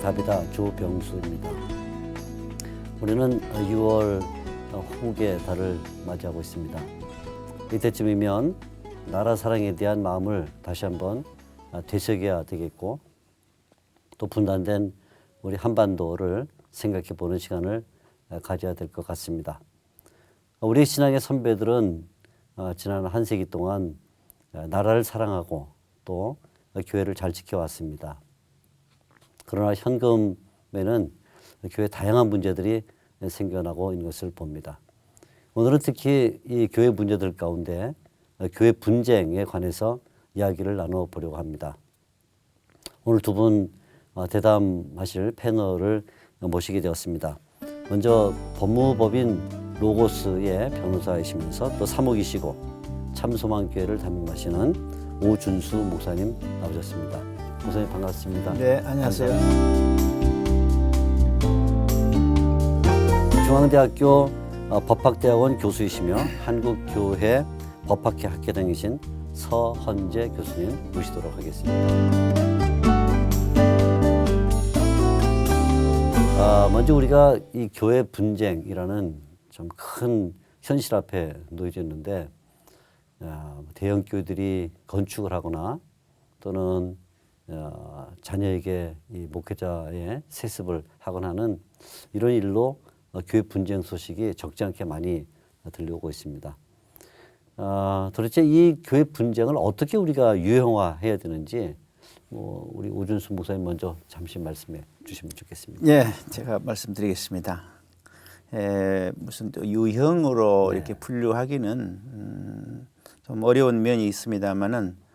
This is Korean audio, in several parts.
자비다 조병수입니다. 우리는 6월 호국의 달을 맞이하고 있습니다. 이때쯤이면 나라 사랑에 대한 마음을 다시 한번 되새겨야 되겠고, 또 분단된 우리 한반도를 생각해 보는 시간을 가져야 될 것 같습니다. 우리 신앙의 선배들은 지난 한 세기 동안 나라를 사랑하고 또 교회를 잘 지켜왔습니다. 그러나 현금에는 교회 다양한 문제들이 생겨나고 있는 것을 봅니다. 오늘은 특히 이 교회 문제들 가운데 교회 분쟁에 관해서 이야기를 나눠보려고 합니다. 오늘 두 분 대담하실 패널을 모시게 되었습니다. 먼저 법무법인 로고스의 변호사이시면서 또 사목이시고 참소망교회를 담임하시는 오준수 목사님 나오셨습니다. 목사님 반갑습니다. 네, 안녕하세요. 중앙대학교 법학대학원 교수이시며 한국교회 법학회 학회장이신 서헌재 교수님 모시도록 하겠습니다. 먼저 우리가 이 교회 분쟁이라는 좀 큰 현실 앞에 놓여져 있는데, 대형 교회들이 건축을 하거나 또는 자녀에게 이 목회자의 세습을 하거나 하는 이런 일로 교회 분쟁 소식이 적지 않게 많이 들려오고 있습니다. 도대체 이 교회 분쟁을 어떻게 우리가 유형화해야 되는지 우리 오준수 목사님 먼저 잠시 말씀해 주시면 좋겠습니다. 예, 제가 말씀드리겠습니다. 무슨 또 유형으로 이렇게 분류하기는 좀 어려운 면이 있습니다만은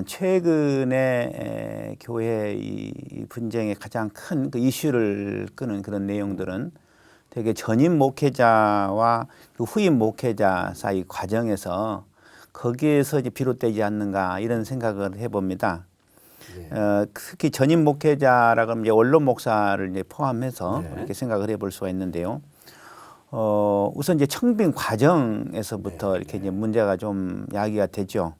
최근에 교회 이 분쟁의 가장 큰 그 이슈를 끄는 그런 내용들은 되게 전임 목회자와 그 후임 목회자 사이 과정에서 거기에서 이제 비롯되지 않는가 이런 생각을 해봅니다. 특히 전임 목회자라고 하면 이제 원로 목사를 이제 포함해서 이렇게 생각을 해볼 수가 있는데요. 우선 이제 청빙 과정에서부터 이렇게 이제 문제가 좀 야기가 되죠.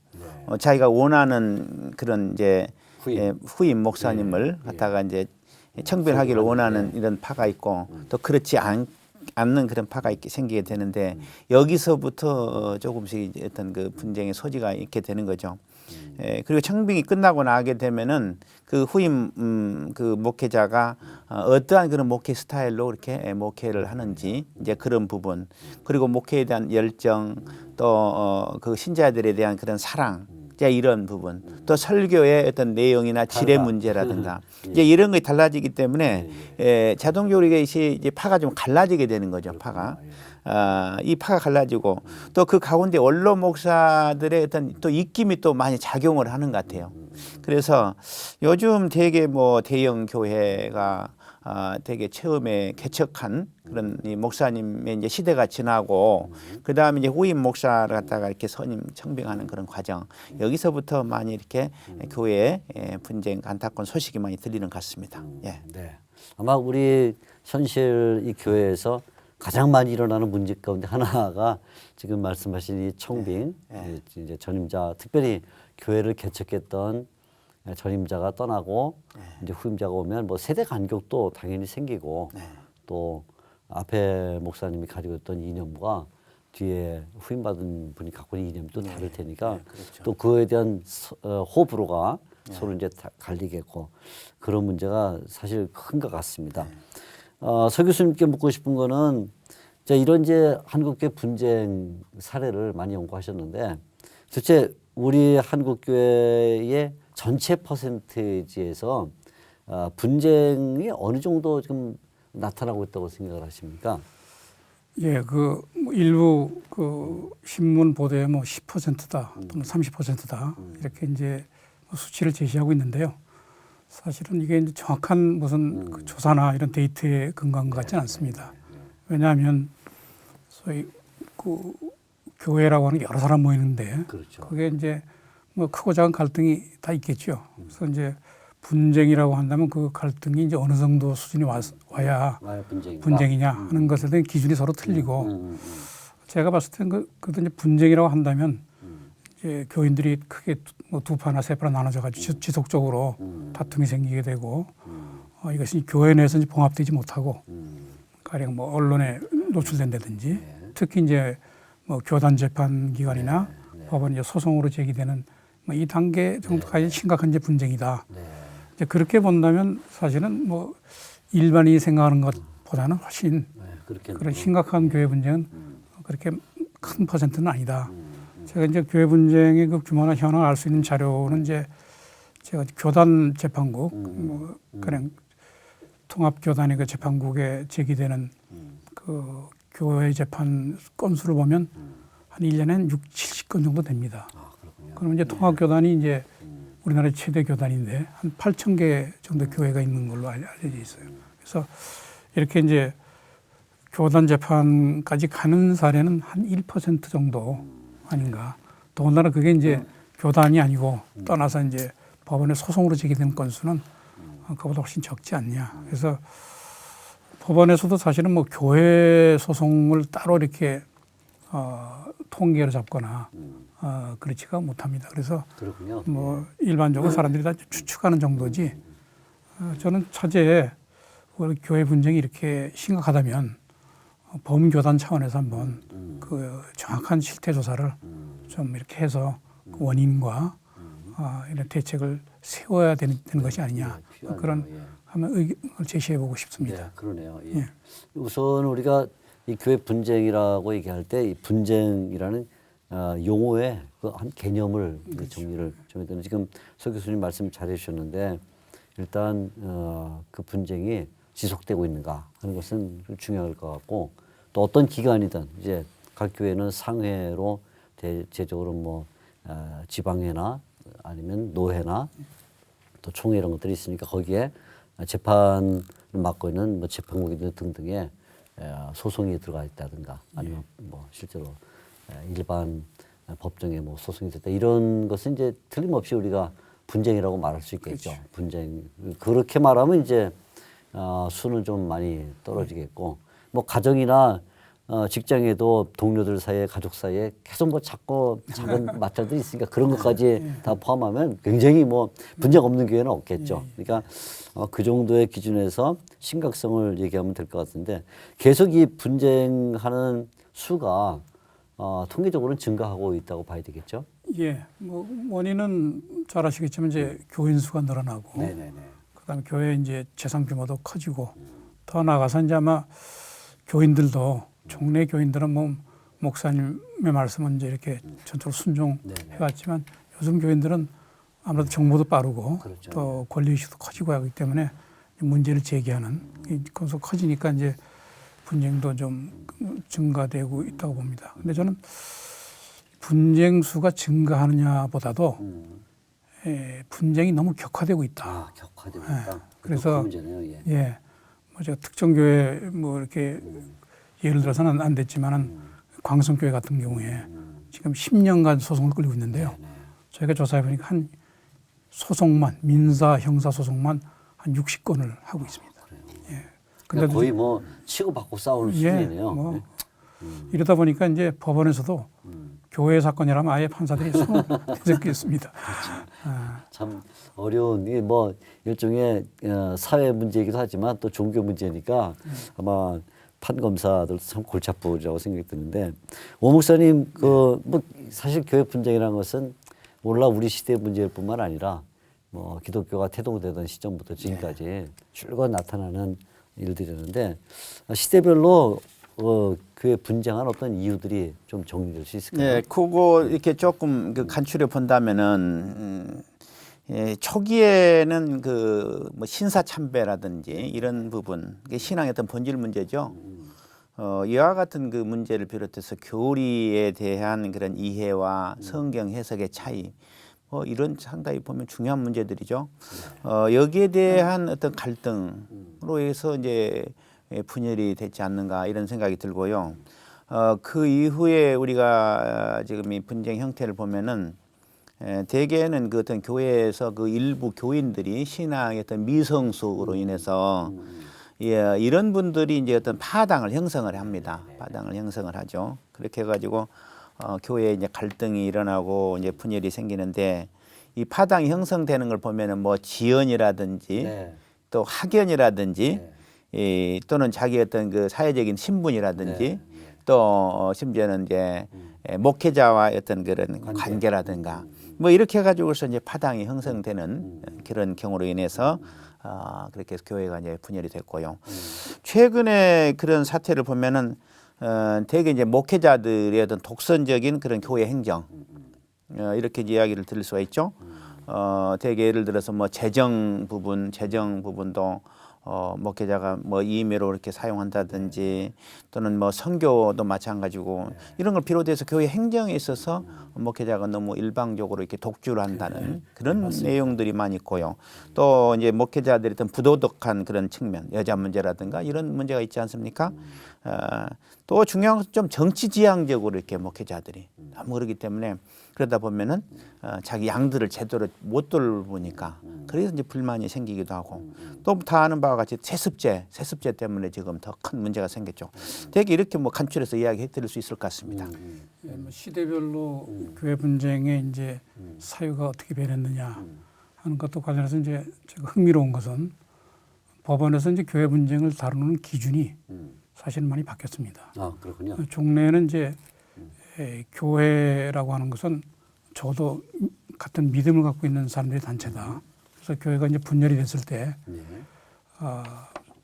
자기가 원하는 그런 이제 후임 목사님을 갖다가 이제 청빙하기를 원하는 이런 파가 있고 또 그렇지 않는 그런 파가 생기게 되는데 여기서부터 조금씩 이제 어떤 그 분쟁의 소지가 있게 되는 거죠. 그리고 청빙이 끝나고 나게 되면은 그 후임 그 목회자가 어떠한 그런 목회 스타일로 이렇게 목회를 하는지 이제 그런 부분, 그리고 목회에 대한 열정, 또 그 신자들에 대한 그런 사랑, 이제 이런 부분, 또 설교의 어떤 내용이나 질의 문제라든가 이제 이런 것이 달라지기 때문에 자동적으로 이제 파가 좀 갈라지게 되는 거죠. 파가. 이 파가 갈라지고 또 그 가운데 원로 목사들의 어떤 또 입김이 또 많이 작용을 하는 것 같아요. 그래서 요즘 되게 뭐 대형 교회가 되게 처음에 개척한 그런 이 목사님의 이제 시대가 지나고 그 다음에 이제 후임 목사를 갖다가 이렇게 선임 청빙하는 그런 과정, 여기서부터 많이 이렇게 교회에 분쟁 안타까운 소식이 많이 들리는 것 같습니다. 예. 네. 아마 우리 현실 이 교회에서 가장 많이 일어나는 문제 가운데 하나가 지금 말씀하신 이 청빙, 이제 전임자, 특별히 교회를 개척했던 전임자가 떠나고 이제 후임자가 오면 뭐 세대 간격도 당연히 생기고 또 앞에 목사님이 가지고 있던 이념과 뒤에 후임받은 분이 갖고 있는 이념도 다를 테니까 그렇죠. 또 그거에 대한 호불호가 서로 이제 갈리겠고 그런 문제가 사실 큰 것 같습니다. 서 교수님께 묻고 싶은 거는 이런 이제 한국교회 분쟁 사례를 많이 연구하셨는데 도대체 우리 한국교회의 전체 퍼센테이지에서 분쟁이 어느 정도 지금 나타나고 있다고 생각을 하십니까? 예, 일부 신문 보도에 10%다 또는 30%다 이렇게 이제 수치를 제시하고 있는데요. 사실은 이게 이제 정확한 무슨 그 조사나 이런 데이터에 근거한 것 같지는 않습니다. 왜냐하면 소위 교회라고 하는 게 여러 사람 모이는데 그렇죠. 그게 이제 뭐 크고 작은 갈등이 다 있겠죠. 그래서 이제 분쟁이라고 한다면 그 갈등이 이제 어느 정도 수준이 와야 분쟁이냐 하는 것에 대한 기준이 서로 틀리고 제가 봤을 때는 그래도 이제 분쟁이라고 한다면 이제 교인들이 크게 뭐 두 파나 세 파나 나눠져 가지고 지속적으로 다툼이 생기게 되고 이것이 교회 내에서 이제 봉합되지 못하고 가령 뭐 언론에 노출된다든지 특히 이제 뭐 교단 재판 기관이나 법원 이제 소송으로 제기되는 뭐 이 단계 정도까지 심각한 이제 분쟁이다. 이제 그렇게 본다면 사실은 뭐 일반인이 생각하는 것보다는 훨씬 그런 심각한 교회 분쟁은 그렇게 큰 퍼센트는 아니다. 제가 이제 교회 분쟁의 그 규모나 현황을 알 수 있는 자료는 이제 제가 교단 재판국, 뭐 그냥 통합교단의 그 재판국에 제기되는 그 교회 재판 건수를 보면 한 1년에 한 6, 70건 정도 됩니다. 그러면 이제 통합교단이 이제 우리나라의 최대 교단인데 한 8,000개 정도 교회가 있는 걸로 알려져 있어요. 그래서 이렇게 이제 교단 재판까지 가는 사례는 한 1% 정도 아닌가. 더군다나 그게 이제 교단이 아니고 떠나서 이제 법원에 소송으로 제기된 건수는 그보다 훨씬 적지 않냐. 그래서 법원에서도 사실은 뭐 교회 소송을 따로 이렇게 통계로 잡거나 그렇지가 못합니다. 그래서 그렇군요. 뭐 일반적으로 사람들이 다 추측하는 정도지. 저는 차제에 우리 교회 분쟁이 이렇게 심각하다면 범교단 차원에서 한번 그 정확한 실태 조사를 좀 이렇게 해서 그 원인과 이런 대책을 세워야 되는 것이 아니냐. 그런 한번 의견을 제시해보고 싶습니다. 네, 그러네요. 예. 우선 우리가 이 교회 분쟁이라고 얘기할 때 이 분쟁이라는 용어의 그 한 개념을 정리를 좀 해야 되는. 지금 서 교수님 말씀 잘해 주셨는데 일단 그 분쟁이 지속되고 있는가 하는 것은 중요할 것 같고 또 어떤 기관이든 이제 각 교회는 상회로 대체적으로 뭐 지방회나 아니면 노회나 또 총회 이런 것들이 있으니까 거기에 재판을 맡고 있는 뭐 재판국이든 등등의 소송이 들어가 있다든가 아니면 뭐 실제로 일반 법정에 뭐 소송이 됐다 이런 것은 이제 틀림없이 우리가 분쟁이라고 말할 수 있겠죠. 그렇죠. 분쟁 그렇게 말하면 이제 수는 좀 많이 떨어지겠고 뭐 가정이나 직장에도 동료들 사이에 가족 사이에 계속 뭐 작고 작은 마찰들이 있으니까 그런 것까지 다 포함하면 굉장히 뭐 분쟁 없는 교회는 없겠죠. 그러니까 그 정도의 기준에서 심각성을 얘기하면 될 것 같은데 계속 이 분쟁하는 수가 통계적으로는 증가하고 있다고 봐야 되겠죠. 예, 뭐 원인은 잘 아시겠지만 이제 교인 수가 늘어나고, 그다음에 교회 이제 재산 규모도 커지고, 더 나아가서 이제 아마 교인들도 종래 교인들은 뭐 목사님의 말씀은 이제 이렇게 전적으로 순종해왔지만 요즘 교인들은 아무래도 정보도 빠르고 그렇죠. 또 권리의식도 커지고 하기 때문에 문제를 제기하는 이 건수가 커지니까 이제 분쟁도 좀 증가되고 있다고 봅니다. 근데 저는 분쟁 수가 증가하느냐보다도 분쟁이 너무 격화되고 있다. 격화되고 있다. 그래서 문제네요. 예, 뭐 제가 특정 교회 뭐 이렇게 예를 들어서는 안 됐지만은 광성교회 같은 경우에 지금 10년간 소송을 끌고 있는데요. 저희가 조사해 보니까 한 소송만 민사 형사 소송만 한 60건을 하고 있습니다. 예. 근데 거의 뭐 치고받고 싸우는 수준이네요. 뭐 이러다 보니까 이제 법원에서도 교회 사건이라면 아예 판사들이 손을 대적했습니다. 참 어려운 이게 뭐 일종의 사회 문제이기도 하지만 또 종교 문제니까 아마 판검사들도 참 골치 아프리라고 생각이 드는데 오 목사님 그 뭐 사실 교회 분쟁이라는 것은 몰라 우리 시대 문제일 뿐만 아니라 뭐 기독교가 태동되던 시점부터 지금까지 줄곧 나타나는 일들이었는데 시대별로 교회 분쟁한 어떤 이유들이 좀 정리될 수 있을까요? 네, 그거 이렇게 조금 그 간추려 본다면은 초기에는 그 뭐 신사 참배라든지 이런 부분, 이게 신앙의 어떤 본질 문제죠. 이와 같은 그 문제를 비롯해서 교리에 대한 그런 이해와 성경 해석의 차이, 뭐 이런 상당히 보면 중요한 문제들이죠. 여기에 대한 어떤 갈등으로 해서 이제 분열이 됐지 않는가 이런 생각이 들고요. 그 이후에 우리가 지금 이 분쟁 형태를 보면은 대개는 그 어떤 교회에서 그 일부 교인들이 신앙의 어떤 미성숙으로 인해서 이런 분들이 이제 어떤 파당을 형성을 합니다. 파당을 형성을 하죠. 그렇게 해가지고 교회에 이제 갈등이 일어나고 이제 분열이 생기는데 이 파당이 형성되는 걸 보면은 뭐 지연이라든지 또 학연이라든지 또는 자기 어떤 그 사회적인 신분이라든지 또 심지어는 이제 목회자와 어떤 그런 관계라든가 뭐 이렇게 해가지고서 이제 파당이 형성되는 그런 경우로 인해서 그렇게 해서 교회가 이제 분열이 됐고요. 최근에 그런 사태를 보면은 대개 이제 목회자들의 어떤 독선적인 그런 교회 행정 이렇게 이제 이야기를 들을 수가 있죠. 대개 예를 들어서 뭐 재정 부분도 목회자가 뭐 임의로 이렇게 사용한다든지 또는 뭐 선교도 마찬가지고 이런 걸 비롯해서 교회 행정에 있어서 목회자가 너무 일방적으로 이렇게 독주를 한다는 그런 내용들이 많이 있고요. 또 이제 목회자들이 어떤 부도덕한 그런 측면, 여자 문제라든가 이런 문제가 있지 않습니까? 또 중요한 건 좀 정치 지향적으로 이렇게 목회자들이 너무 그러기 때문에 그러다 보면은 자기 양들을 제대로 못 돌보니까 그래서 이제 불만이 생기기도 하고 또 다 아는 바와 같이 세습제 때문에 지금 더 큰 문제가 생겼죠. 되게 이렇게 뭐 간추려서 이야기해 드릴 수 있을 것 같습니다. 예, 뭐 시대별로 교회 분쟁의 이제 사유가 어떻게 변했느냐 하는 것도 관련해서 이제 제가 흥미로운 것은 법원에서 이제 교회 분쟁을 다루는 기준이 사실 많이 바뀌었습니다. 아, 그렇군요. 종래에는 이제 교회라고 하는 것은 적어도 같은 믿음을 갖고 있는 사람들의 단체다. 그래서 교회가 이제 분열이 됐을 때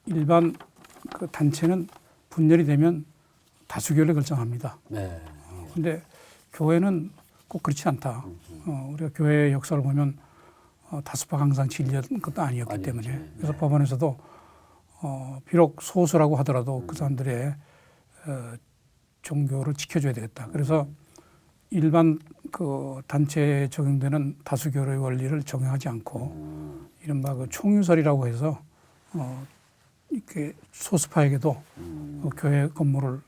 일반 그 단체는 분열이 되면 다수결을 결정합니다. 네. 근데 교회는 꼭 그렇지 않다. 우리가 교회의 역사를 보면 다수파 항상 진리였던 것도 아니었기 때문에 그래서 법원에서도 비록 소수라고 하더라도 그 사람들의 종교를 지켜줘야 되겠다. 그래서 일반 그 단체에 적용되는 다수결의 원리를 적용하지 않고 이른바 그 총유설이라고 해서 이렇게 소수파에게도 교회 건물을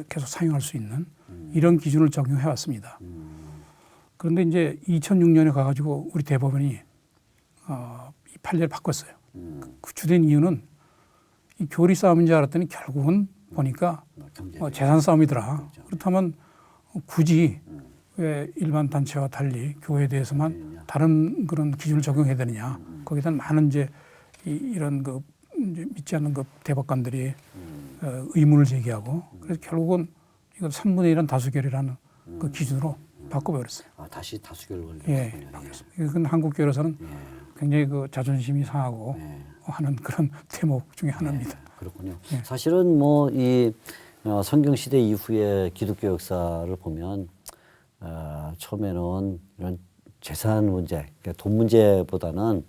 계속 사용할 수 있는 이런 기준을 적용해 왔습니다. 그런데 이제 2006년에 가가지고 우리 대법원이 이 판례를 바꿨어요. 그 주된 이유는 이 교리 싸움인 줄 알았더니 결국은 보니까 재산 싸움이더라. 그렇다면 굳이 왜 일반 단체와 달리 교회에 대해서만 다른 그런 기준을 적용해야 되느냐. 거기에 대한 많은 이제 이런 그 이제 믿지 않는 그 대법관들이 의문을 제기하고 그래서 결국은 이걸 3분의 1은 다수결이라는 그 기준으로 바꿔버렸어요. 아, 다시 다수결 원리. 예, 바뀌었습니다. 이건 한국 교회로서는 굉장히 그 자존심이 상하고 하는 그런 대목 중에 하나입니다. 그렇군요. 사실은 뭐 이 성경 시대 이후의 기독교 역사를 보면 처음에는 이런 재산 문제, 그러니까 돈 문제보다는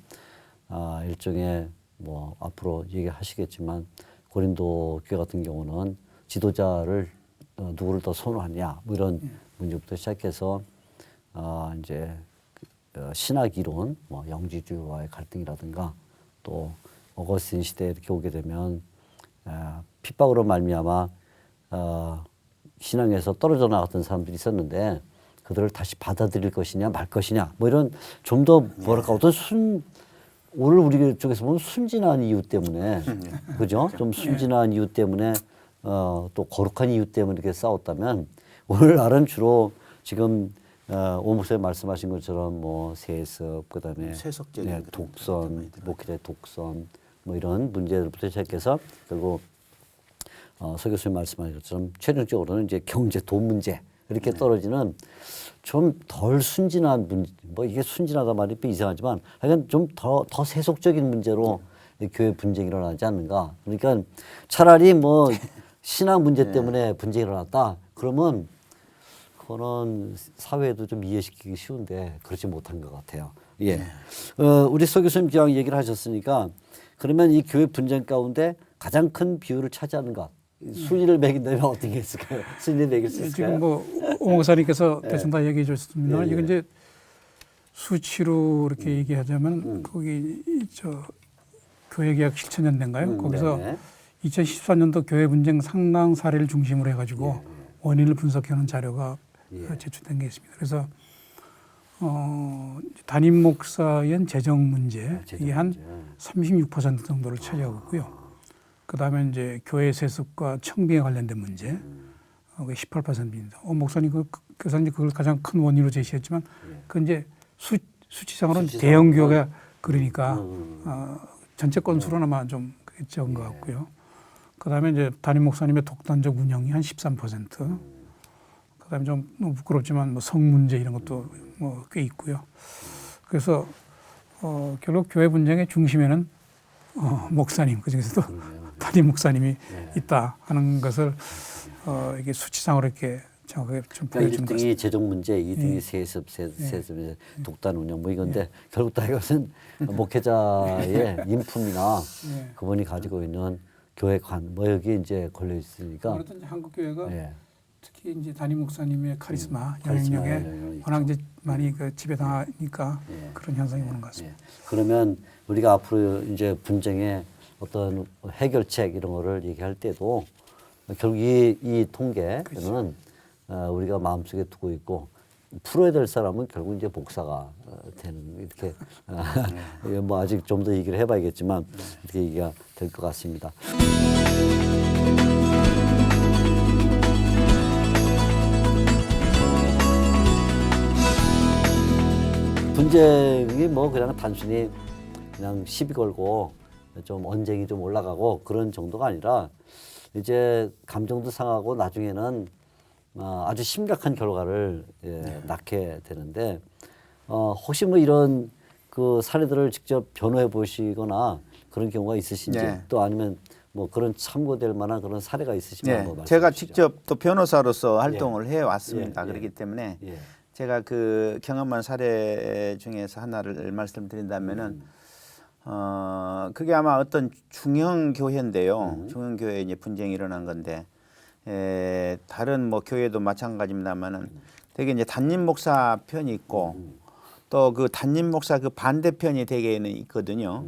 일종의 뭐 앞으로 얘기하시겠지만 고린도 교회 같은 경우는 지도자를 누구를 더 선호하냐 뭐 이런 문제부터 시작해서 이제 신학 이론, 뭐 영지주의와의 갈등이라든가 또 어거스틴 시대에 이렇게 오게 되면 핍박으로 말미암아 신앙에서 떨어져 나갔던 사람들이 있었는데 그들을 다시 받아들일 것이냐 말 것이냐 뭐 이런 좀 더 뭐랄까 어떤 오늘 우리 쪽에서 보면 순진한 이유 때문에 그죠? 좀 순진한 이유 때문에 또 거룩한 이유 때문에 이렇게 싸웠다면 오늘날은 주로 지금 오 목사님 말씀하신 것처럼 뭐 세습 그다음에 세속적인 독선, 목회자의 독선 뭐 이런 문제들부터 시작해서 결국 서 교수님 말씀하신 것처럼 최종적으로는 이제 경제 돈 문제 이렇게 떨어지는 좀 덜 순진한 문제, 뭐 이게 순진하다 말이 이상하지만 하여간 좀 더 세속적인 문제로 교회 분쟁이 일어나지 않는가. 그러니까 차라리 뭐 신앙 문제 때문에 분쟁이 일어났다. 그러면 그거는 사회에도 좀 이해시키기 쉬운데 그렇지 못한 것 같아요. 예. 우리 서 교수님 기왕 얘기를 하셨으니까 그러면 이 교회 분쟁 가운데 가장 큰 비율을 차지하는 것. 순위를 매긴다면 어떤 게 있을까요? 순위를 매길 수 있을까요? 지금 뭐 오 목사님께서 대충 다 얘기해 주셨습니다. 이건 이제 수치로 이렇게 얘기하자면 거기 저 교회개혁 실천연대인가요? 거기서 2014년도 교회 분쟁 상당 사례를 중심으로 해가지고 원인을 분석해놓은 자료가 제출된 게 있습니다. 그래서 담임 목사의 재정 문제 이게 한 36% 정도를 차지하고 있고요. 그 다음에 이제 교회 세습과 청빙에 관련된 문제, 그게 18%입니다. 목사님 교사님 그걸 가장 큰 원인으로 제시했지만, 그 이제 수치상으로는 대형 교회가 그러니까 전체 건수로는 아마 좀 적은 것 같고요. 그다음에 이제 담임 목사님의 독단적 운영이 한 13%. 그다음에 좀 부끄럽지만 뭐 성 문제 이런 것도 뭐 꽤 있고요. 그래서 결국 교회 분쟁의 중심에는 목사님 그중에서도 담임 목사님이 있다 하는 것을 이게 수치상으로 이렇게 정확하게 좀 보여주는 것 1등이 같습니다. 재정 문제, 2등이 세습, 독단 운영 뭐 이건데 결국 다 이것은 목회자의 인품이나 그분이 가지고 있는 교회관 뭐 여기 이제 걸려 있으니까. 아무래도 이제 한국 교회가 예. 특히 이제 담임 목사님의 카리스마, 카리스마 영향력에 영향력이 워낙 이제 많이 그 지배당하니까 그런 현상이 오는 것 같습니다. 그러면 우리가 앞으로 이제 분쟁의 어떤 해결책 이런 거를 얘기할 때도 결국 이 통계는 우리가 마음속에 두고 있고 풀어야 될 사람은 결국 이제 목사가 되는 이렇게 뭐 아직 좀 더 얘기를 해봐야겠지만 이렇게 얘기가 될 것 같습니다. 분쟁이 뭐 그냥 단순히 그냥 시비 걸고 좀 언쟁이 좀 올라가고 그런 정도가 아니라 이제 감정도 상하고 나중에는 아주 심각한 결과를 낳게 되는데 혹시 뭐 이런 그 사례들을 직접 변호해 보시거나 그런 경우가 있으신지 또 아니면 뭐 그런 참고될 만한 그런 사례가 있으시면 한번 말씀해 제가 주시죠. 직접 또 변호사로서 활동을 해 왔습니다. 예. 그렇기 때문에 예. 제가 그 경험한 사례 중에서 하나를 말씀드린다면은 그게 아마 어떤 중형 교회인데요. 중형 교회에 이제 분쟁이 일어난 건데 다른 뭐 교회도 마찬가지입니다만은 되게 이제 담임 목사 편이 있고 또 그 담임 목사 그 반대편이 되게는 있거든요.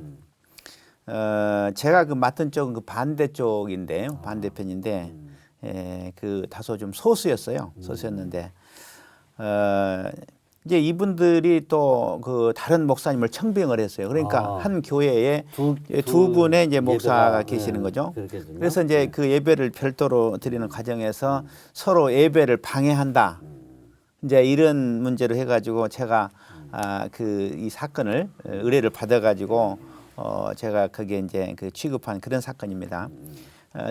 제가 그 맡은 쪽은 그 반대쪽인데요. 반대편인데 그 다소 좀 소수였어요. 소수였는데 이제 이분들이 또 그 다른 목사님을 청빙을 했어요. 그러니까 한 교회에 두 분의 이제 목사가 계시는 거죠. 그래서 이제 그 예배를 별도로 드리는 과정에서 서로 예배를 방해한다. 이제 이런 문제로 해가지고 제가 그 이 사건을 의뢰를 받아가지고 제가 그게 이제 그 취급한 그런 사건입니다.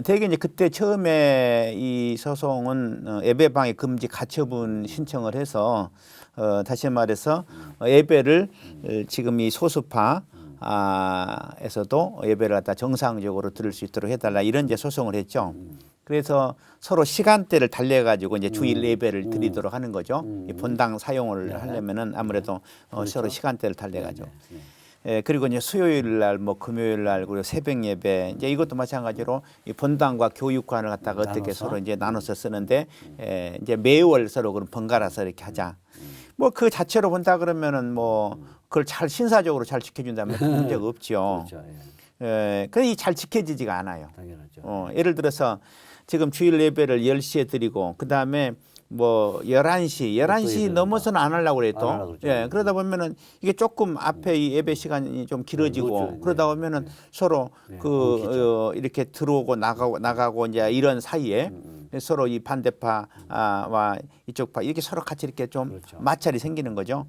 되게 이제 그때 처음에 이 소송은 예배방해 금지 가처분 신청을 해서 다시 말해서 예배를 지금 이 소수파 에서도 예배를 갖다 정상적으로 들을 수 있도록 해달라 이런 이제 소송을 했죠. 그래서 서로 시간대를 달래가지고 이제 주일 예배를 드리도록 하는 거죠. 이 본당 사용을 하려면은 아무래도 서로 시간대를 달래가지고. 그리고 이제 수요일 날, 뭐 금요일 날, 그리고 새벽 예배, 이제 이것도 마찬가지로 이 본당과 교육관을 갖다가 어떻게 서로 이제 나눠서 쓰는데, 이제 매월 서로 그럼 번갈아서 이렇게 하자. 뭐 그 자체로 본다 그러면은 뭐 그걸 잘 신사적으로 잘 지켜준다면 문제가 없죠. 그렇죠. 그게 잘 지켜지지가 않아요. 당연하죠. 예를 들어서 지금 주일 예배를 10시에 드리고 그 다음에 뭐 11시 넘어서는 안 하려고 그래 또. 그러다 보면은 이게 조금 앞에 이 예배 시간이 좀 길어지고 그러다 보면은 서로 이렇게 들어오고 나가고 이제 이런 사이에 서로 이 반대파와 이쪽 파 이렇게 서로 같이 이렇게 좀 마찰이 생기는 거죠.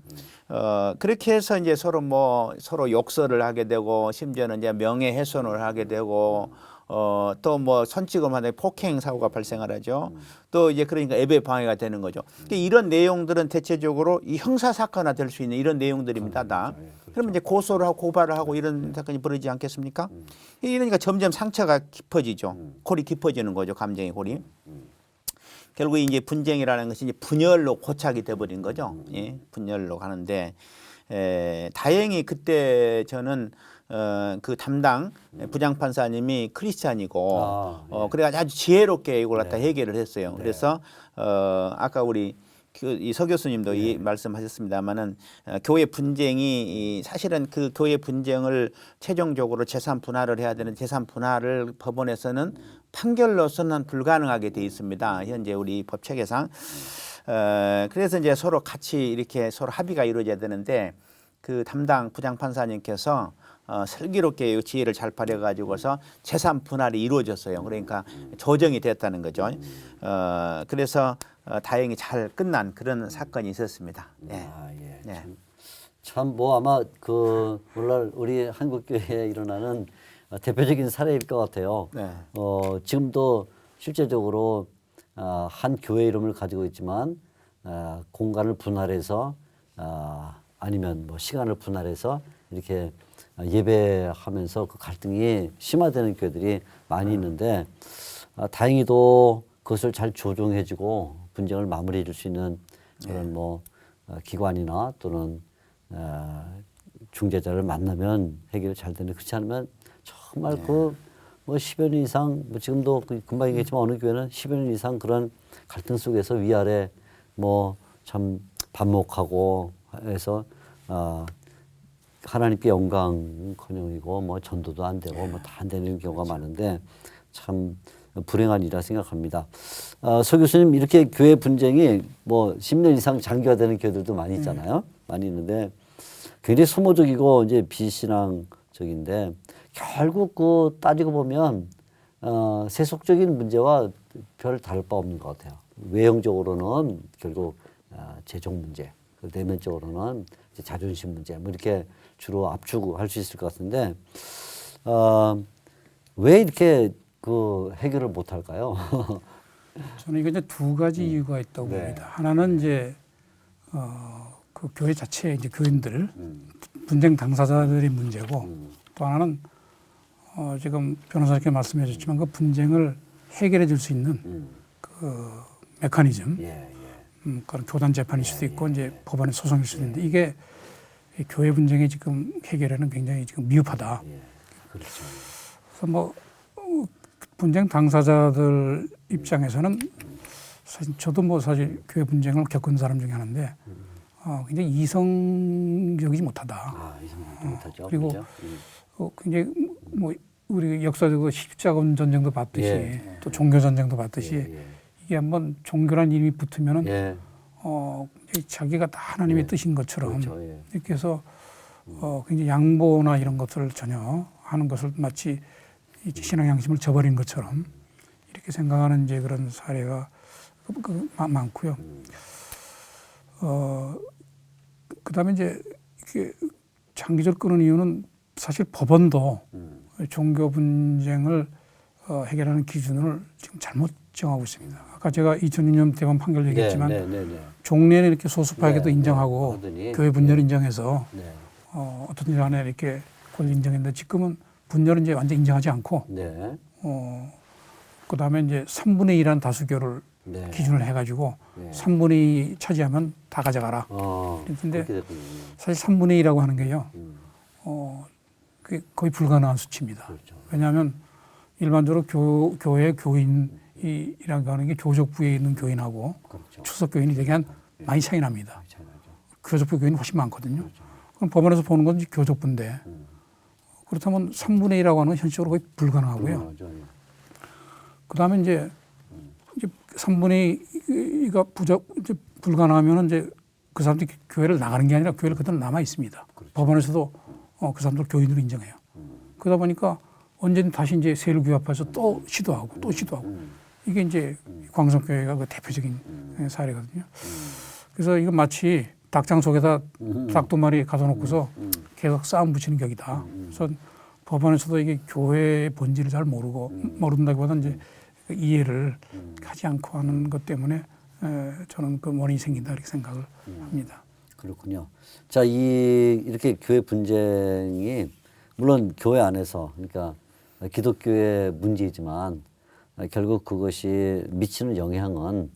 그렇게 해서 이제 서로 욕설을 하게 되고 심지어는 이제 명예훼손을 하게 되고 또 뭐 선지검한테 폭행 사고가 발생을 하죠. 또 이제 그러니까 예배 방해가 되는 거죠. 그러니까 이런 내용들은 대체적으로 이 형사 사건화 될 수 있는 이런 내용들입니다. 다. 그러면 이제 고소를 하고 고발을 하고 이런 사건이 벌어지지 않겠습니까? 이러니까 점점 상처가 깊어지죠. 골이 깊어지는 거죠. 감정의 골이. 결국 이제 분쟁이라는 것이 이제 분열로 고착이 돼버린 거죠. 예, 분열로 가는데 다행히 그때 저는 그 담당 부장판사님이 크리스찬이고 그래가지고 아주 지혜롭게 이걸 갖다 해결을 했어요. 그래서 아까 우리 이 서 교수님도 이 말씀하셨습니다만은 교회 분쟁이 사실은 그 교회 분쟁을 최종적으로 재산 분할을 해야 되는 재산 분할을 법원에서는 판결로서는 불가능하게 돼 있습니다. 현재 우리 법 체계상. 그래서 이제 서로 같이 이렇게 서로 합의가 이루어져야 되는데 그 담당 부장판사님께서 슬기롭게 지혜를 잘 발휘해가지고서 재산 분할이 이루어졌어요. 그러니까 조정이 됐다는 거죠. 그래서 다행히 잘 끝난 그런 사건이 있었습니다. 네. 예. 네. 참 뭐 아마 그 오늘날 우리 한국 교회에 일어나는 대표적인 사례일 것 같아요. 네. 지금도 실제적으로 한 교회 이름을 가지고 있지만 공간을 분할해서 아니면 뭐 시간을 분할해서 이렇게 예배하면서 그 갈등이 심화되는 교회들이 많이 있는데 다행히도 그것을 잘 조정해주고 분쟁을 마무리해 줄 수 있는 그런 뭐 기관이나 또는 중재자를 만나면 해결이 잘 되는데 그렇지 않으면 정말 그 뭐 10여 년 이상 뭐 지금도 금방 얘기했지만 어느 교회는 10여 년 이상 그런 갈등 속에서 위아래 뭐 참 반목하고 해서 하나님께 영광커녕이고 뭐 전도도 안 되고 뭐 다 안 되는 경우가 많은데 참 불행한 일이라 생각합니다. 서 교수님 이렇게 교회 분쟁이 뭐 10년 이상 장기화되는 교회들도 많이 있잖아요. 많이 있는데 굉장히 소모적이고 이제 비신앙적인데 결국 그 따지고 보면 세속적인 문제와 별 다를 바 없는 것 같아요. 외형적으로는 결국 재정 문제, 내면적으로는 이제 자존심 문제, 뭐 이렇게 주로 압축할 수 있을 것 같은데 왜 이렇게 그 해결을 못 할까요? 저는 이거 이제 두 가지 이유가 있다고 네. 봅니다. 하나는 이제 그 교회 자체 이제 교인들 분쟁 당사자들의 문제고 또 하나는 지금 변호사님께 말씀해 주셨지만 그 분쟁을 해결해 줄 수 있는 그 메커니즘, 그런 교단 재판일 수도 있고 이제 법원의 소송일 수도 있는데 이게 이 교회 분쟁이 지금 해결에는 굉장히 지금 미흡하다. 그렇죠. 그래서 뭐 분쟁 당사자들 입장에서는 사실 저도 뭐 사실 교회 분쟁을 겪은 사람 중에 하나인데 굉장히 이성적이지 못하다. 이성적이지 못하죠. 그리고 그죠? 굉장히 뭐 우리 역사적으로 십자군 전쟁도 봤듯이 또 종교 전쟁도 봤듯이 이게 한번 종교란 이름이 붙으면은 자기가 다 하나님의 뜻인 것처럼 그렇죠. 이렇게 해서 굉장히 양보나 이런 것들을 전혀 하는 것을 마치 신앙 양심을 저버린 것처럼 이렇게 생각하는 이제 그런 사례가 많고요. 그다음에 이제 이게 장기적으로 끄는 이유는 사실 법원도 종교 분쟁을 해결하는 기준을 지금 잘못 정하고 있습니다. 아까 제가 2006년 대법원 판결 얘기했지만 종례는 이렇게 소수파에게도 인정하고 하더니, 교회 분열을 인정해서 어떤 일 안에 이렇게 그걸 인정했는데 지금은 분열은 이제 완전 인정하지 않고 그다음에 이제 3분의 1이라는 다수결을 기준을 해가지고 3분의 2 차지하면 다 가져가라. 그런데 사실 3분의 2라고 하는 게요. 그게 거의 불가능한 수치입니다. 그렇죠. 왜냐하면 일반적으로 교회 교인이라고 하는 게 교적부에 있는 교인하고 그렇죠. 추석 교인이 되게 한 많이 차이 납니다. 교적부 교인이 훨씬 많거든요. 그렇죠. 그럼 법원에서 보는 건 교적부인데 그렇다면 3분의 1이라고 하는 건 현실적으로 거의 불가능하고요. 그다음에 이제 3분의 2가 이제 불가능하면 이제 그 사람들이 교회를 나가는 게 아니라 교회를 그대로 남아 있습니다. 그렇죠. 법원에서도 그 사람들 교인으로 인정해요. 그러다 보니까 언제든 다시 이제 세를 규합해서 또 시도하고 또 시도하고 이게 이제 광성교회가 그 대표적인 사례거든요. 그래서 이건 마치 닭장 속에다 닭 두 마리 가둬놓고서 계속 싸움 붙이는 격이다. 그래서 법원에서도 이게 교회의 본질을 잘 모른다기보다 이제 이해를 하지 않고 하는 것 때문에 저는 그 원인이 생긴다 이렇게 생각을 합니다. 그렇군요. 자, 이렇게 교회 분쟁이 물론 교회 안에서 그러니까 기독교의 문제이지만 결국 그것이 미치는 영향은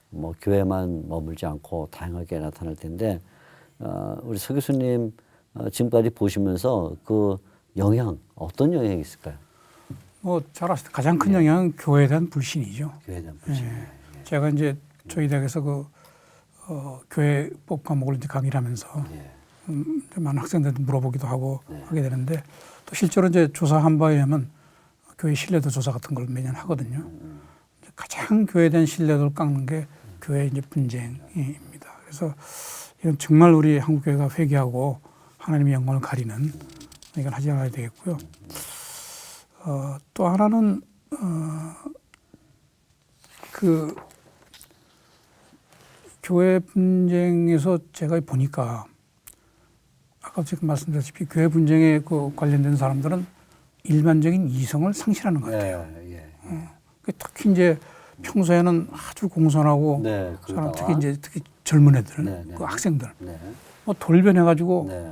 뭐 교회만 머물지 않고 다양하게 나타날 텐데 우리 서 교수님 지금까지 보시면서 그 영향 어떤 영향이 있을까요? 뭐 잘 아시죠. 가장 큰 영향은 교회에 대한 불신이죠. 교회에 대한 불신. 제가 이제 저희 대학에서 그 교회법 과목을 이제 강의를 하면서 많은 학생들한테 물어보기도 하고 하게 되는데 또 실제로 이제 조사한 바에 의하면 교회 신뢰도 조사 같은 걸 매년 하거든요. 가장 교회에 대한 신뢰도를 깎는 게 교회 이제 분쟁입니다. 그래서 이건 정말 우리 한국 교회가 회개하고 하나님의 영광을 가리는 이건 하지 않아야 되겠고요. 또 하나는 그 교회 분쟁에서 제가 보니까 아까 지금 말씀드렸다시피 교회 분쟁에 그 관련된 사람들은 일반적인 이성을 상실하는 것 같아요. 특히 이제 평소에는 아주 공손하고 네, 사람 그러다가. 특히 젊은 애들, 네, 네. 그 학생들 네. 뭐 돌변해가지고 네.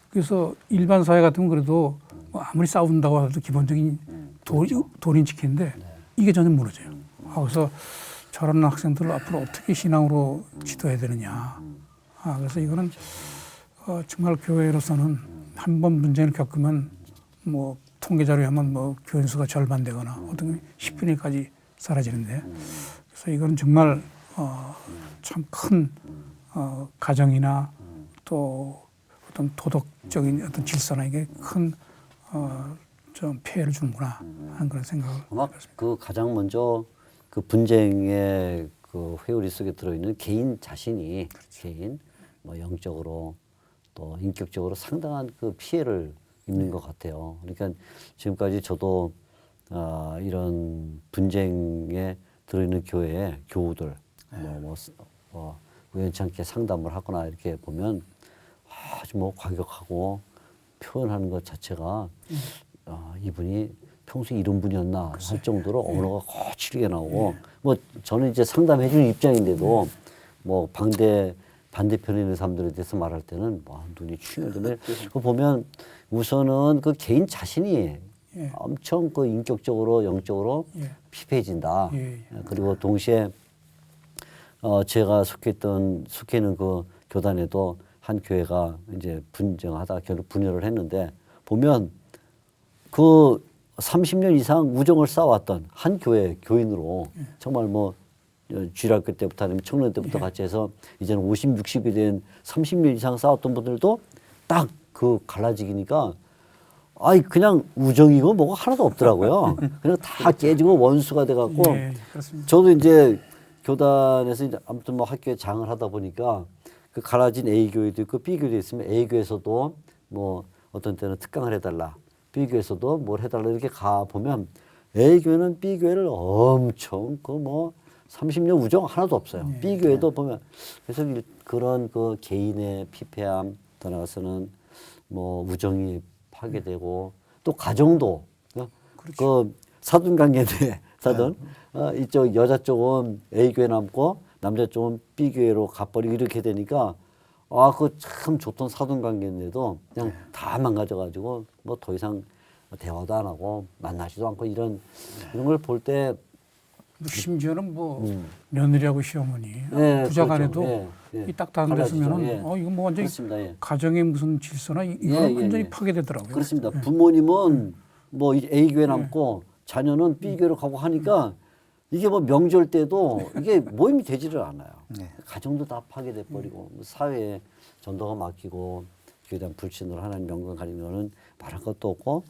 그래서 일반 사회 같으면 그래도 뭐 아무리 싸운다고 하도 기본적인 도린 지키는데 이게 전혀 무너져요. 그래서 저런 학생들을 앞으로 어떻게 신앙으로 지도해야 되느냐. 그래서 이거는 정말 교회로서는 한 번 문제를 겪으면 뭐 통계자료에 하면 뭐 교인 수가 절반 되거나 어떤 10분위까지 사라지는데 그래서 이거는 정말 참 큰 가정이나 또 어떤 도덕적인 어떤 질서나 이게 큰 좀 피해를 주는구나 하는 그런 생각을 아마 그 가장 먼저 그 분쟁의 그 회오리 속에 들어있는 개인 자신이 개인 뭐 영적으로 또 인격적으로 상당한 그 피해를 입는 것 같아요. 그러니까 지금까지 저도 이런 분쟁에 들어있는 교회의 교우들 뭐 우연찮게 상담을 하거나 이렇게 보면 아주 뭐 과격하고 표현하는 것 자체가 이분이 평소에 이런 분이었나 할 정도로 언어가 거칠게 나오고 뭐 저는 이제 상담해 주는 입장인데도 뭐 반대편에 있는 사람들에 대해서 말할 때는 와, 눈이 충혈되네. 그거 보면 우선은 그 개인 자신이 엄청 그 인격적으로 영적으로 피폐해진다. 그리고 동시에 제가 속해 있는 그 교단에도 한 교회가 이제 분쟁하다 결국 분열을 했는데 보면 그 30년 이상 우정을 쌓아왔던 한 교회 교인으로 정말 뭐 주일학교 때부터 아니면 청년 때부터 같이 해서 이제는 50, 60이 된 30년 이상 싸웠던 분들도 딱 그 갈라지기니까 아이 그냥 우정이고 뭐가 하나도 없더라고요. 그냥 다 깨지고 원수가 돼갖고 저도 이제 교단에서 이제 아무튼 뭐 학교에 장을 하다 보니까 그 갈라진 A 교회도 있고 B 교회도 있으면 A 교회에서도 뭐 어떤 때는 특강을 해달라. B 교회에서도 뭘 해달라 이렇게 가 보면 A 교회는 B 교회를 엄청 그 뭐 30년 우정 하나도 없어요. B 교회도 보면 그래서 그런 그 개인의 피폐함 더 나아가서는 뭐 우정이 파괴되고 또 가정도 그 사돈 관계인데 사돈 이쪽 여자 쪽은 A 교회 남고 남자 쪽은 B 교회로 가버리고 이렇게 되니까 그 참 좋던 사돈 관계인데도 그냥 다 망가져가지고 뭐 더 이상 대화도 안 하고 만나지도 않고 이런 걸 볼 때 심지어는 뭐 며느리하고 시어머니 부자간에도 이 딱 다른데서면은 이거 뭐 완전히 가정의 무슨 질서나 이거 완전히 파괴되더라고요. 그렇습니다. 부모님은 뭐 A 교회 남고 자녀는 B 교회로 가고 하니까 이게 뭐 명절 때도 이게 모임이 되지를 않아요. 가정도 다 파괴돼 버리고 사회에 전도가 막히고 교회에 대한 불신으로 하나님 명령 가리는 거는 말할 것도 없고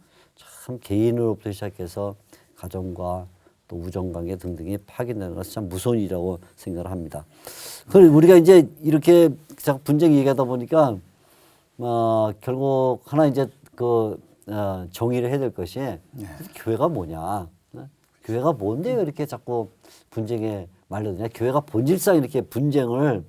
참 개인으로부터 시작해서 가정과 또 우정관계 등등이 파괴되는 것은 참 무서운 일이라고 생각을 합니다. 그리고 우리가 이제 이렇게 자꾸 분쟁 얘기하다 보니까 결국 하나 이제 정의를 해야 될 것이 교회가 뭐냐, 교회가 뭔데 왜 이렇게 자꾸 분쟁에 말려드냐, 교회가 본질상 이렇게 분쟁을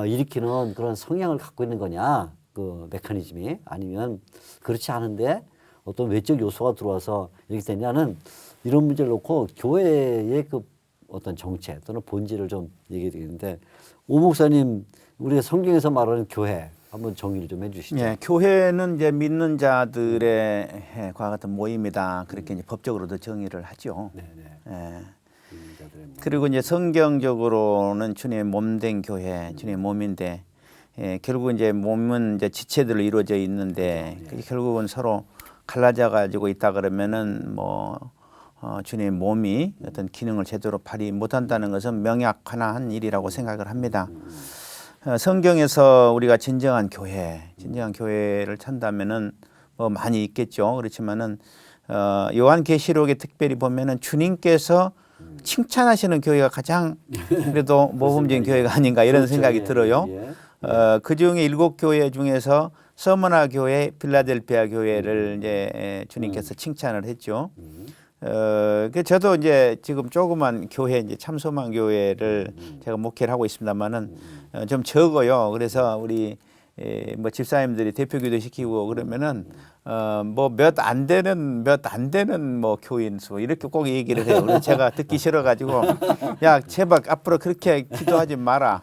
일으키는 그런 성향을 갖고 있는 거냐, 그 메커니즘이 아니면 그렇지 않은데 어떤 외적 요소가 들어와서 이렇게 되냐는 이런 문제를 놓고 교회의 그 어떤 정체 또는 본질을 좀 얘기해 드리는데 오 목사님 우리가 성경에서 말하는 교회 한번 정의를 좀 해주시죠. 예, 교회는 이제 믿는 자들의 과 같은 모임이다 그렇게 이제 법적으로도 정의를 하죠. 예. 그리고 이제 성경적으로는 주님의 몸된 교회, 주님의 몸인데 결국 이제 몸은 이제 지체들로 이루어져 있는데 결국은 서로 갈라져 가지고 있다 그러면은 뭐 주님의 몸이 어떤 기능을 제대로 발휘 못한다는 것은 명약하나한 일이라고 생각을 합니다. 성경에서 우리가 진정한 교회를 찾는다면은 뭐 많이 있겠죠. 그렇지만은 요한계시록에 특별히 보면은 주님께서 칭찬하시는 교회가 가장 그래도 모범적인 교회가 아닌가 이런 생각이 들어요. 그 중에 7교회 중에서 서머나 교회, 필라델피아 교회를 이제 주님께서 칭찬을 했죠. 저도 이제 지금 조그만 교회 이제 참소만 교회를 제가 목회를 하고 있습니다만은 좀 적어요. 그래서 우리 뭐 집사님들이 대표기도 시키고 그러면은 뭐 몇 안 되는 뭐 교인 수 이렇게 꼭 얘기를 해요. 그래서 제가 듣기 싫어가지고 야 제발 앞으로 그렇게 기도하지 마라.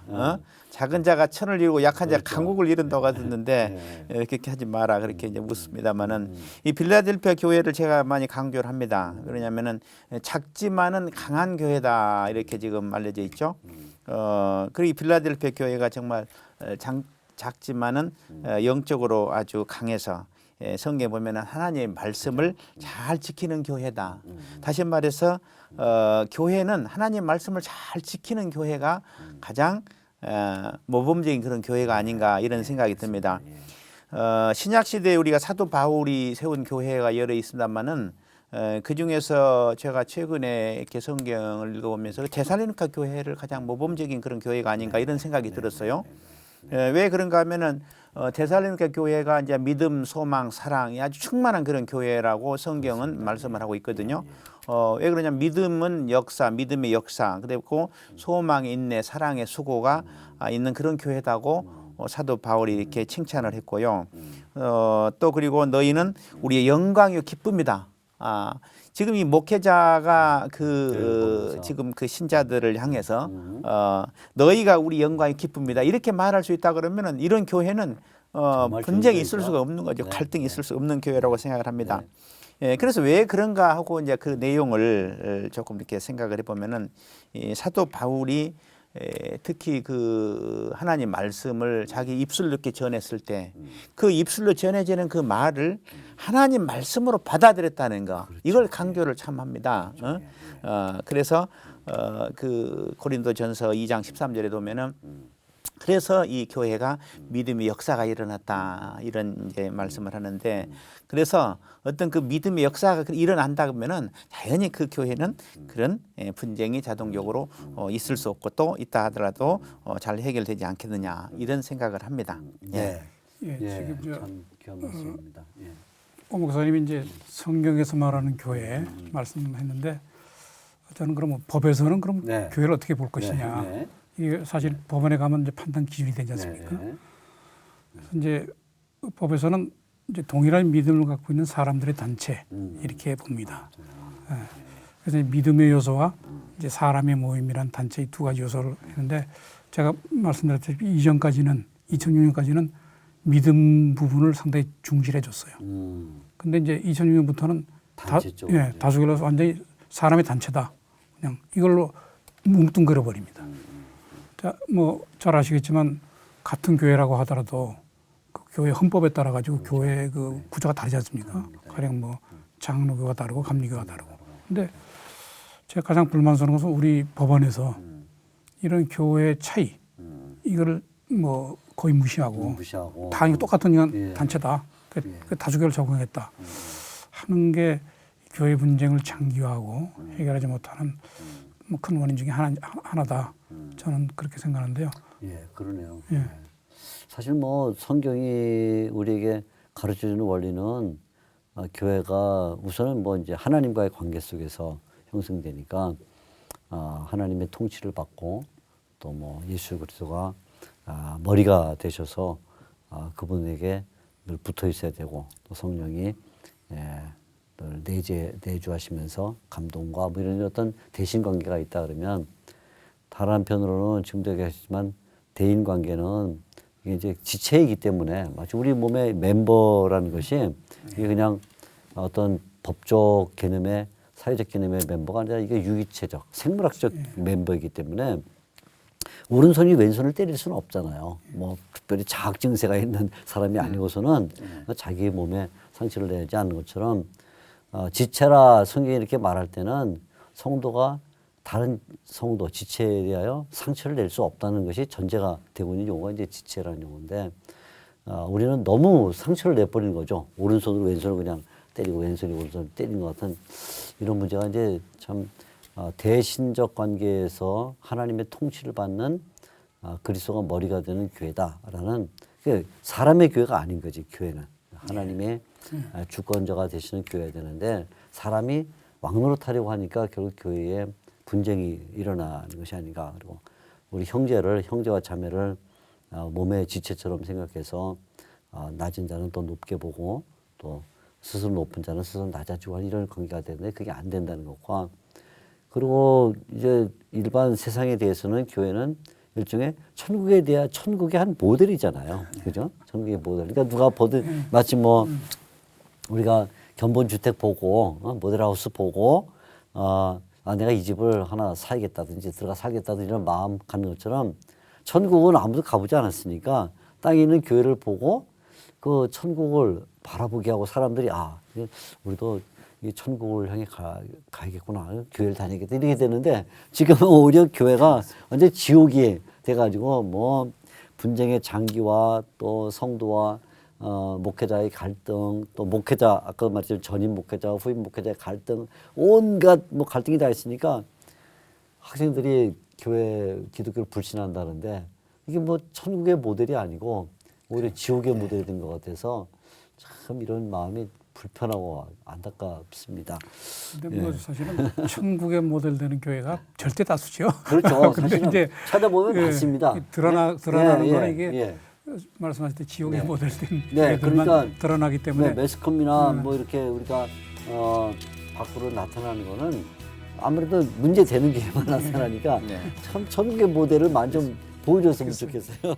작은 자가 천을 이루고 약한 자가 강국을 이룬다고 하셨는데 그렇게 하지 마라 그렇게 이제 묻습니다만은 이 빌라델피아 교회를 제가 많이 강조를 합니다. 그러냐면은 작지만은 강한 교회다 이렇게 지금 알려져 있죠. 그리고 이 빌라델피아 교회가 정말 작지만은 영적으로 아주 강해서 성경에 보면은 하나님의 말씀을 잘 지키는 교회다. 다시 말해서 교회는 하나님 말씀을 잘 지키는 교회가 가장 모범적인 그런 교회가 아닌가 이런 생각이 듭니다. 신약 시대에 우리가 사도 바울이 세운 교회가 여러 있습니다만은 그 중에서 제가 최근에 이렇게 성경을 읽어보면서 데살로니가 교회를 가장 모범적인 그런 교회가 아닌가 이런 생각이 들었어요. 왜 그런가 하면은 데살로니가 교회가 이제 믿음, 소망, 사랑이 아주 충만한 그런 교회라고 성경은 말씀을 하고 있거든요. 왜 그러냐면 믿음은 역사, 믿음의 역사, 그리고 소망의 인내, 사랑의 수고가 있는 그런 교회다고 사도 바울이 이렇게 칭찬을 했고요. 또 그리고 너희는 우리의 영광이요 기쁨이다. 지금 이 목회자가 지금 그 신자들을 향해서 너희가 우리 영광의 기쁨이다 이렇게 말할 수 있다 그러면은 이런 교회는 분쟁이 있을 수가 없는 거죠. 갈등이 있을 수 없는 교회라고 생각을 합니다. 그래서 왜 그런가 하고 이제 그 내용을 조금 이렇게 생각을 해보면은 이 사도 바울이 특히 그 하나님 말씀을 자기 입술로 이렇게 전했을 때 그 입술로 전해지는 그 말을 하나님 말씀으로 받아들였다는 거 이걸 강조를 참 합니다. 그래서 그 고린도전서 2장 13절에 보면은 그래서 이 교회가 믿음의 역사가 일어났다 이런 이제 말씀을 하는데 그래서 어떤 그 믿음의 역사가 일어난다 그러면은 당연히 그 교회는 그런 분쟁이 자동적으로 있을 수 없고 또 있다 하더라도 잘 해결되지 않겠느냐 이런 생각을 합니다. 지금 참 귀한 말씀입니다. 오 목사님이 이제 성경에서 말하는 교회 말씀했는데 저는 그럼 법에서는 그럼 교회를 어떻게 볼 것이냐. 이게 사실 법원에 가면 이제 판단 기준이 되지 않습니까? 그래서 이제 법에서는 이제 동일한 믿음을 갖고 있는 사람들의 단체 이렇게 봅니다. 그래서 믿음의 요소와 이제 사람의 모임이란 단체 이 두 가지 요소를 했는데 제가 말씀드렸듯이 이전까지는 2006년까지는 믿음 부분을 상당히 중시해 줬어요. 근데 이제 2006년부터는 다수결로서 완전히 사람의 단체다. 그냥 이걸로 뭉뚱그려 버립니다. 자, 뭐 잘 아시겠지만 같은 교회라고 하더라도 그 교회 헌법에 따라 가지고 교회 그 구조가 다르지 않습니까? 가령 뭐 장로교가 다르고 감리교가 다르고. 근데 제가 가장 불만스러운 것은 우리 법원에서 이런 교회 차이 이거를 뭐 거의 무시하고 다 이거 똑같은 단체다. 그 다수결을 적용했다 하는 게 교회 분쟁을 장기화하고 해결하지 못하는 뭐 큰 원인 중에 하나다. 저는 그렇게 생각하는데요. 그러네요. 사실 뭐 성경이 우리에게 가르쳐주는 원리는 교회가 우선은 뭐 이제 하나님과의 관계 속에서 형성되니까 하나님의 통치를 받고 또 뭐 예수 그리스도가 머리가 되셔서 그분에게 늘 붙어 있어야 되고 또 성령이 늘 내주하시면서 감동과 뭐 이런 어떤 대신 관계가 있다 그러면 다른 한편으로는 지금도 얘기하셨지만 대인 관계는 이게 이제 지체이기 때문에 마치 우리 몸의 멤버라는 것이 이게 그냥 어떤 법적 개념의 사회적 개념의 멤버가 아니라 이게 유기체적 생물학적 멤버이기 때문에 오른손이 왼손을 때릴 수는 없잖아요. 뭐 특별히 자학 증세가 있는 사람이 아니고서는 자기 몸에 상처를 내지 않는 것처럼 지체라 성경이 이렇게 말할 때는 성도가 다른 성도 지체에 대하여 상처를 낼 수 없다는 것이 전제가 되고 있는 용어가 이제 지체라는 용어인데 우리는 너무 상처를 내버리는 거죠. 오른손으로 왼손을 그냥 때리고 왼손이 오른손을 때리는 것 같은 이런 문제가 이제 참 대신적 관계에서 하나님의 통치를 받는 그리스도가 머리가 되는 교회다라는 사람의 교회가 아닌 거지. 교회는 하나님의 주권자가 되시는 교회가 되는데 사람이 왕노릇하려고 하니까 결국 교회에 분쟁이 일어나는 것이 아닌가. 그리고 우리 형제와 자매를 몸의 지체처럼 생각해서 낮은 자는 또 높게 보고 또 스스로 높은 자는 스스로 낮아지고 하는 이런 관계가 되는데 그게 안 된다는 것과 그리고 이제 일반 세상에 대해서는 교회는 일종의 천국에 대한 천국의 한 모델이잖아요. 그죠? 천국의 모델. 그러니까 누가 보든 마치 뭐 우리가 견본주택 보고 모델하우스 보고 내가 이 집을 하나 사야겠다든지 들어가 살겠다든지 이런 마음 갖는 것처럼 천국은 아무도 가보지 않았으니까 땅에 있는 교회를 보고 그 천국을 바라보게 하고 사람들이 우리도 이 천국을 향해 가야겠구나 교회를 다니겠다 이렇게 되는데 지금은 오히려 교회가 완전 지옥이 돼가지고 뭐 분쟁의 장기와 또 성도와 목회자의 갈등 또 목회자 아까 말했지만 전임 목회자 후임 목회자의 갈등 온갖 뭐 갈등이 다 있으니까 학생들이 교회 기독교를 불신한다는데 이게 뭐 천국의 모델이 아니고 오히려 지옥의 모델이 된 것 같아서 참 이런 마음이 불편하고 안타깝습니다. 근데 뭐 사실은 천국의 모델 되는 교회가 절대 다수죠. 그렇죠. 근데 사실은 이제 찾아보면 맞습니다. 드러나는 거는 이게 말씀하실 때 지옥의 네. 모델 된 네, 교회들만 그러니까 드러나기 때문에 매스컴이나 뭐 이렇게 우리가 밖으로 나타나는 거는 아무래도 문제되는 게만 나타나니까 네. 참 천국의 모델을 많이 좀 보여줬으면 좋겠어요.